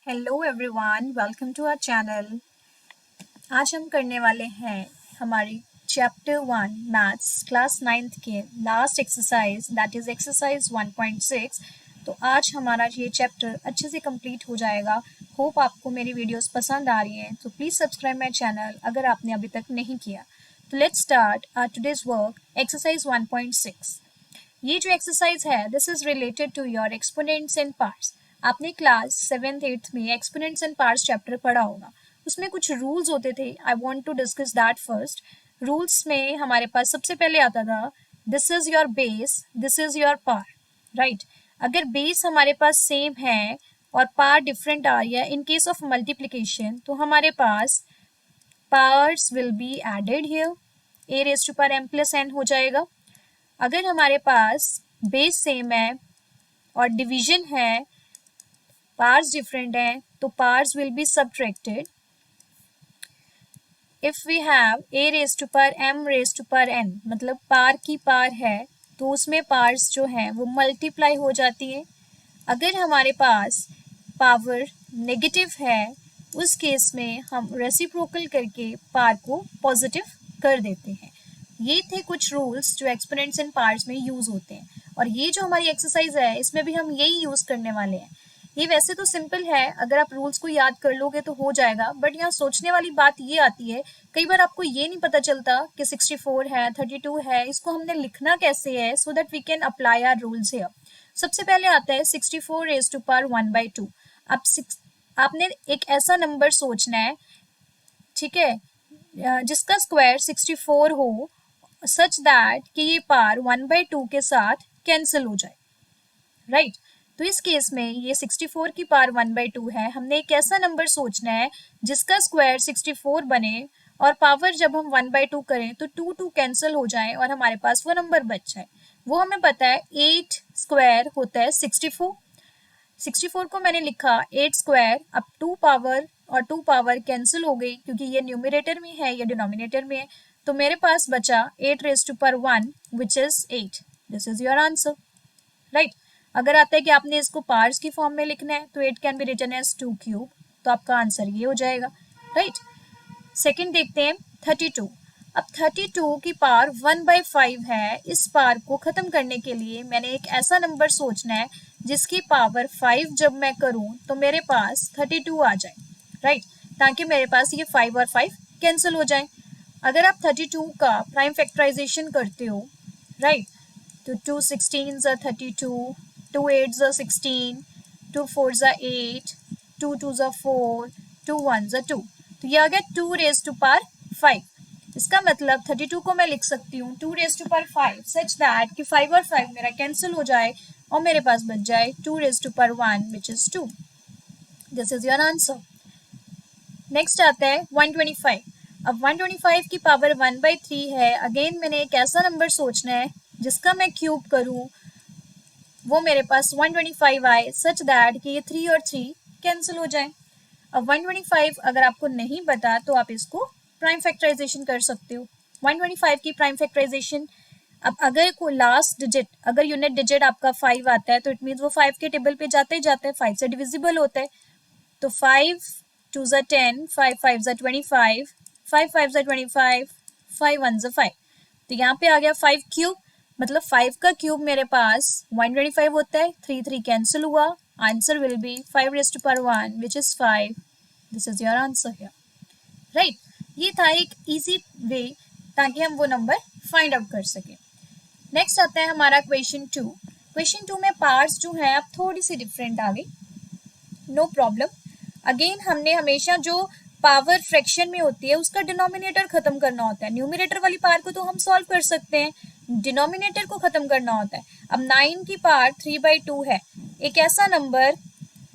Hello everyone, welcome to our channel. आज हम करने वाले हैं हमारी चैप्टर 1 मैथ्स क्लास 9th के last exercise that is exercise 1.6। तो आज हमारा ये चैप्टर अच्छे से कंप्लीट हो जाएगा। होप आपको मेरी वीडियोस पसंद आ रही हैं, तो प्लीज़ सब्सक्राइब माय चैनल अगर आपने अभी तक नहीं किया। तो let's start our today's work exercise 1.6। ये जो एक्सरसाइज है this is related to your exponents and parts. आपने क्लास 7th-8th में एक्सपोनेंट्स एंड पार्ट्स चैप्टर पढ़ा होगा। उसमें कुछ रूल्स होते थे। I want to discuss that first. Rules में हमारे पास सबसे पहले आता था this is your base, this is your power, right. अगर बेस हमारे पास सेम है और पार डिफरेंट आ रही है इन केस ऑफ मल्टीप्लीकेशन, तो हमारे पास powers will be added here, a raise to power m plus n हो जाएगा। अगर हमारे पास बेस सेम है और डिवीजन है, पार्ट्स डिफरेंट हैं, तो parts will be subtracted. If we have a raise to power m raise to power n, मतलब पार की पार है तो उसमें पार्ट्स जो हैं वो मल्टीप्लाई हो जाती हैं। अगर हमारे पास पावर नेगेटिव है उस केस में हम रेसिप्रोकल करके पार को पॉजिटिव कर देते हैं। ये थे कुछ रूल्स जो एक्सपोनेंट्स एंड पार्ट्स में यूज होते हैं, और ये जो हमारी एक्सरसाइज है इसमें भी हम यही यूज करने वाले हैं। ये वैसे तो सिंपल है, अगर आप रूल्स को याद कर लोगे तो हो जाएगा, बट यहाँ सोचने वाली बात ये आती है कई बार आपको ये नहीं पता चलता कि 64 है, 32 है, इसको हमने लिखना कैसे है so that we can apply our rules here. सबसे पहले आता है 64 रेज़ टू पावर 1/2। अब आपने एक ऐसा नंबर सोचना है, ठीक है, जिसका स्क्वायर 64 हो सच दैट कि ये पार 1/2 के साथ कैंसिल हो जाए, राइट। तो इस केस में ये 64 की पावर 1/2 है। हमने एक ऐसा नंबर सोचना है जिसका स्क्वायर 64 बने और पावर जब हम 1/2 करें तो 2 कैंसिल हो जाए और हमारे पास वो नंबर बच जाए। वो हमें पता है 8 स्क्वायर होता है 64। 64 को मैंने लिखा 8 स्क्वायर। अब 2 पावर और 2 पावर कैंसिल हो गई क्योंकि ये न्यूमरेटर में है, ये डिनोमिनेटर में है, तो मेरे पास बचा 8 raise to power 1 which is 8। This is your answer, right. अगर आता है कि आपने इसको पार्ट्स की फॉर्म में लिखना है तो 8 can be written as 2 cube, तो आपका आंसर ये हो जाएगा, राइट। सेकंड देखते हैं 32। अब 32 की पावर 1/5 है। इस पावर को खत्म करने के लिए मैंने एक ऐसा नंबर सोचना है जिसकी पावर 5 जब मैं करूं तो मेरे पास 32 आ जाए, राइट, ताकि मेरे पास ये 5 और 5 कैंसिल हो जाए। अगर आप 32 का प्राइम फैक्टराइजेशन करते हो, राइट, तो 2 16s are 32, 2 8s are 16, 2 4s are 8, 2 2s are 4, 2 1s are 2, तो ये आ गया 2 रेज़ टू पावर 5। इसका मतलब 32 को मैं लिख सकती हूँ 2 raise to power 5 such that कि 5 और 5 मेरा कैंसिल हो जाए और मेरे पास बच जाए 2 raise to power 1 which is 2। This is your answer. Next आता है 125। अब 125 की पावर 1/3 है। अगेन मैंने एक ऐसा नंबर सोचना है जिसका मैं क्यूब करूं वो मेरे पास 125 आए सच दैट कि ये 3 और 3 कैंसिल हो जाए। अब 125 अगर आपको नहीं पता तो आप इसको प्राइम फैक्टराइजेशन कर सकते हो। 125 की प्राइम फैक्टराइजेशन, अब अगर कोई लास्ट डिजिट, अगर यूनिट डिजिट आपका 5 आता है तो इट मीन्स वो 5 के टेबल पे जाते ही जाते हैं, 5 से डिविजिबल होता है। तो 5 2s are 10, 5 5s are 25, 5 5s are 25, 5 1s are 5, तो यहाँ पे आ गया 5 क्यूब, मतलब 5 का क्यूब मेरे पास 125 होता है। 3 3 कैंसिल हुआ, answer will be 5 raise to power 1 which is 5। This is your answer here, right. ये था एक इजी वे ताकि हम वो नंबर फाइंड आउट कर सकें। नेक्स्ट आता है हमारा क्वेश्चन 2। क्वेश्चन 2 में पार्ट्स जो है अब थोड़ी सी डिफरेंट आ गई, नो प्रॉब्लम। अगेन हमने हमेशा जो पावर फ्रैक्शन में होती है उसका डिनोमिनेटर खत्म करना होता है। न्यूमरेटर वाली पावर को तो हम सॉल्व कर सकते हैं, डिनोमिनेटर को खत्म करना होता है। अब 9 की पावर 3/2 है। एक ऐसा नंबर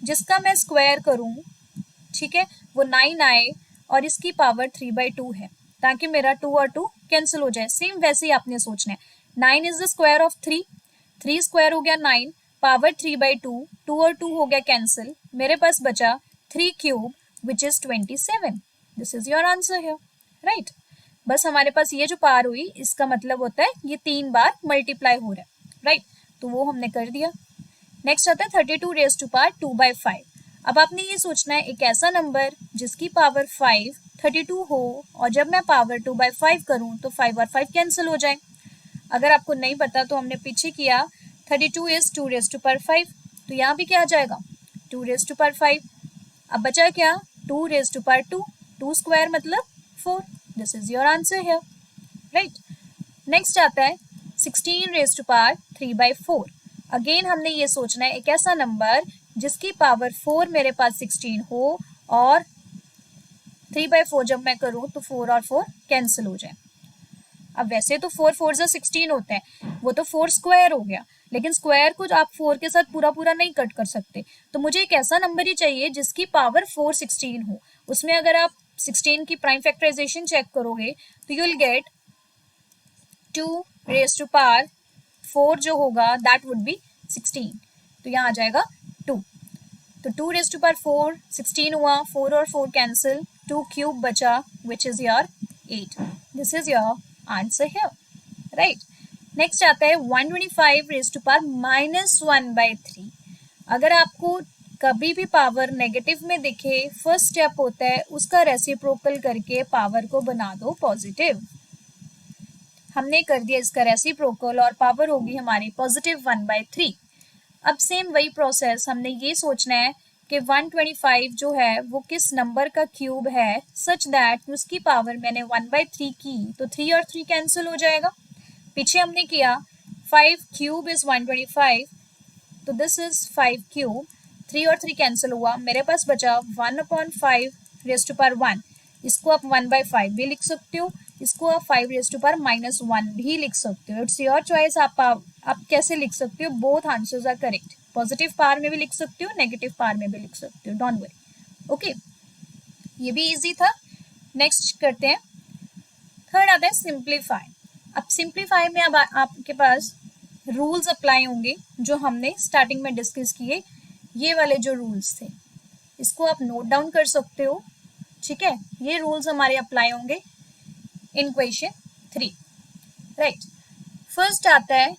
जिसका मैं स्क्वायर करूं, ठीक है, वो 9 आए और इसकी पावर 3/2 है ताकि मेरा 2 और 2 कैंसिल हो जाए। सेम वैसे ही आपने सोचना है। 9 is the square of 3, 3 square हो गया 9, पावर 3/2, 2 और 2 हो गया कैंसिल, मेरे पास बचा 3 cube which is 27। This is your answer here, right. बस हमारे पास ये जो पावर हुई इसका मतलब होता है ये 3 बार मल्टीप्लाई हो रहा है, राइट, तो वो हमने कर दिया। नेक्स्ट आता है 32 रेज़ टू पावर 2/5। अब आपने ये सोचना है एक ऐसा नंबर जिसकी पावर 5 32 हो और जब मैं पावर 2/5 करूं तो 5 और 5 कैंसिल हो जाए। अगर आपको नहीं पता तो हमने पीछे किया 32 इज 2 रेज़ टू पावर 5, तो यहाँ भी क्या आ जाएगा 2 रेज़ टू पावर 5। अब बचा क्या 2 रेज़ टू पावर 2, 2 स्क्वायर मतलब 4। This is your answer here, right. Next आता है 16 रेज़ टू पावर 3/4। अगेन हमने ये सोचना है एक ऐसा नंबर जिसकी पावर 4 मेरे पास 16 हो और 3/4 जब मैं करूं तो 4 और 4 कैंसिल हो जाए। अब वैसे तो 4 4 जा 16 होता है, वो तो 4 स्क्वायर हो गया, लेकिन स्क्वायर को आप 4 के साथ पूरा पूरा नहीं कट कर सकते। तो मुझे एक ऐसा नंबर ही चाहिए जिसकी पावर 4 16 हो। उसमें अगर आप 16 की प्राइम फैक्टराइजेशन चेक करोगे तो you will get 2 raise to power 4 जो होगा दैट वुड बी 16, तो यहाँ आ जाएगा 2। तो 2 रेज़ टू पावर 4 16 हुआ, 4 और 4 कैंसिल, 2 क्यूब बचा which is your 8। This is your answer here, right. Next आता है 125 रेज़ टू पावर -1/3। अगर आपको कभी भी पावर नेगेटिव में दिखे, फर्स्ट स्टेप होता है उसका रेसिप्रोकल करके पावर को बना दो पॉजिटिव। हमने कर दिया इसका रेसिप्रोकल और पावर होगी हमारी पॉजिटिव 1/3। अब सेम वही प्रोसेस हमने ये सोचना है कि 125 जो है वो किस नंबर का क्यूब है सच दैट उसकी पावर मैंने 1/3 की तो 3 और 3 कैंसिल हो जाएगा। पीछे हमने किया 5 क्यूब इज 125, तो दिस इज 5 क्यूब, 3 और 3 कैंसिल हुआ, मेरे पास बचा 1/5 रेज़ टू पावर 1। इसको आप 1/5 भी लिख सकते हो, इसको आप 5 रेज़ टू पावर -1 भी लिख सकते हो। इट्स योर चॉइस, आप कैसे लिख सकते हो। Both answers are correct. Positive power में भी लिख सकते हो, नेगेटिव पावर में भी लिख सकते हो, डोंट वरी। ओके, ये भी इजी था। नेक्स्ट करते हैं, थर्ड आता है सिंप्लीफाई। अब सिंप्लीफाई में अब आपके पास रूल्स अप्लाई होंगे जो हमने स्टार्टिंग में डिस्कस किए। ये वाले जो रूल्स थे इसको आप नोट डाउन कर सकते हो, ठीक है। ये रूल्स हमारे अप्लाई होंगे इन क्वेश्चन 3, राइट। फर्स्ट आता है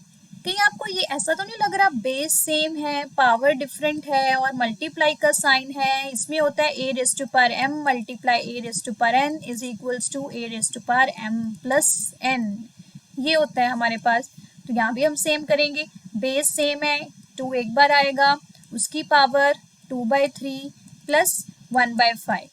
कहीं आपको ये ऐसा तो नहीं लग रहा बेस सेम है, पावर डिफरेंट है और मल्टीप्लाई का साइन है। इसमें होता है a raise to power m multiply a raise to power n is equals to a raise to power m plus n, ये होता है हमारे पास। तो यहाँ भी हम सेम करेंगे, बेस सेम है, 2 एक बार आएगा, उसकी पावर 2/3 प्लस 1/5।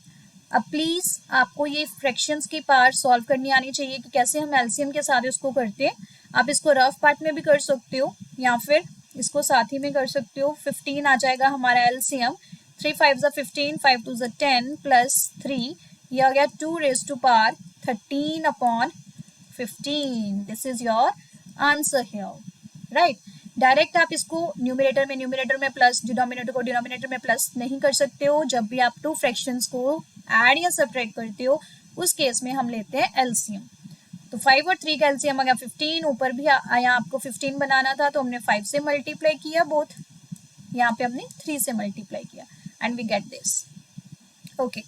अब प्लीज आपको ये फ्रैक्शंस की पार्ट सॉल्व करनी आनी चाहिए कि कैसे हम एलसीएम के साथ इसको करते हैं। आप इसको रफ पार्ट में भी कर सकते हो या फिर इसको साथ ही में कर सकते हो। 15 आ जाएगा हमारा एलसीएम, 3 5 15, 5 2 10 प्लस 3, ये आ गया 2 raise to power 13/15। This is your answer here, right. Direct आप इसको न्यूमरेटर में प्लस, डिनोमिनेटर को डिनोमिनेटर में प्लस नहीं कर सकते हो। जब भी आप टू फ्रैक्शंस को ऐड या सब्ट्रैक्ट करते हो उस केस में हम लेते हैं एलसीएम। तो 5 और 3 का एलसीएम आ गया 15, ऊपर भी आया आपको 15 बनाना था तो हमने 5 से मल्टीप्लाई किया बोथ, यहाँ पे हमने 3 से मल्टीप्लाई किया and we get this. Okay,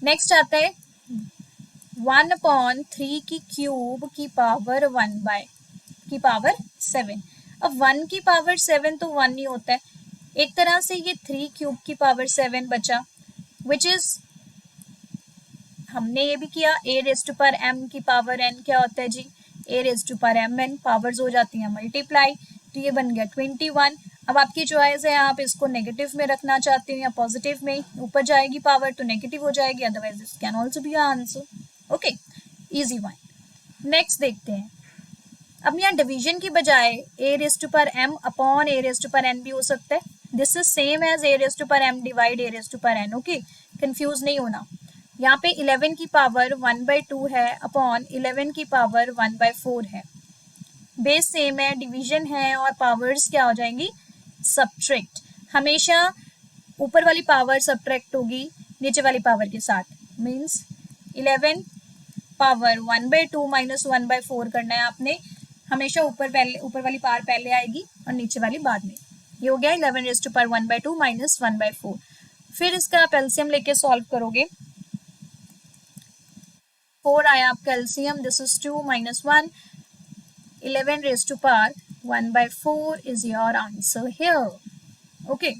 next आता है 1/3 की क्यूब की पावर 7। अब 1 की पावर 7 तो 1 ही होता है, एक तरह से ये 3 क्यूब की पावर 7 बचा, विच इज हमने ये भी किया a raise to power m की पावर n क्या होता है जी, a raise to power mn, powers हो जाती हैं मल्टीप्लाई, तो ये बन गया 21। अब आपकी चॉइस है, आप इसको नेगेटिव में रखना चाहते हो या पॉजिटिव में, ऊपर जाएगी पावर तो नेगेटिव हो जाएगी, otherwise this can also be answer. Okay, easy one. Next देखते हैं, अब यहाँ डिवीजन की बजाय a raise to power m upon a raise to power n भी हो सकता है। This is same as a raise to power m divide a raise to power n। Okay, confuse नहीं होना। यहाँ पे 11 की पावर 1/2 है अपॉन 11 की पावर 1/4 है। बेस सेम है, डिवीजन है और पावर्स क्या हो जाएंगी सब्ट्रैक्ट। हमेशा ऊपर वाली पावर सब्ट्रैक्ट होगी नीचे वाली पावर के साथ, मीन्स 11 पावर 1/2 माइनस 1/4 करना है आपने। हमेशा ऊपर वाली पावर पहले आएगी और नीचे वाली बाद में। ये हो गया 11 रेज़ टू पावर 1/2 माइनस 1/4। फिर इसका आप एलसीएम लेके सॉल्व करोगे, 4 आया आपका LCM, this is 2 minus 1, 11 raise to power 1/4 is your answer here. Okay,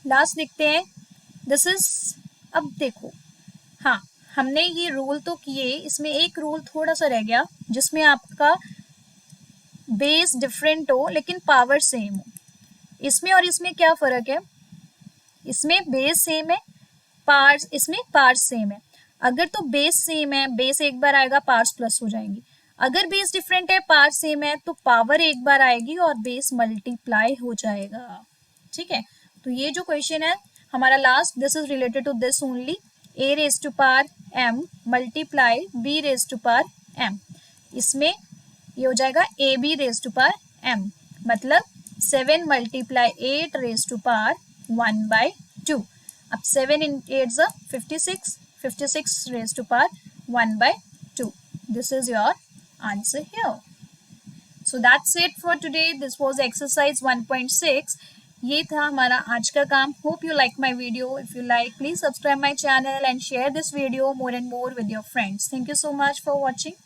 last देखते हैं, दिस इज, अब देखो, हाँ हमने ये रूल तो किए, इसमें एक रूल थोड़ा सा रह गया जिसमें आपका बेस डिफरेंट हो लेकिन पावर सेम हो। इसमें और इसमें क्या फर्क है, इसमें बेस सेम है, पार्ट्स, इसमें पार्ट्स सेम है। अगर तो बेस सेम है, बेस एक बार आएगा, पार्ट्स प्लस हो जाएंगी। अगर बेस डिफरेंट है, पार्ट सेम है, तो पावर एक बार आएगी और बेस मल्टीप्लाई हो जाएगा। ठीक है, तो ये जो क्वेश्चन है हमारा लास्ट, this is related to this only, a raise to power m multiply b raise to power m। इसमें ये हो जाएगा A B raise to power m, मतलब 7 मल्टीप्लाई 8 रेज टू पावर 1/2। अब 7 इन 8 ज़ 56, 56 raise to power 1/2। This is your answer here. So that's it for today. This was exercise 1.6. ये था हमारा आज का काम. Hope you like my video. If you like, please subscribe my channel and share this video more and more with your friends. Thank you so much for watching.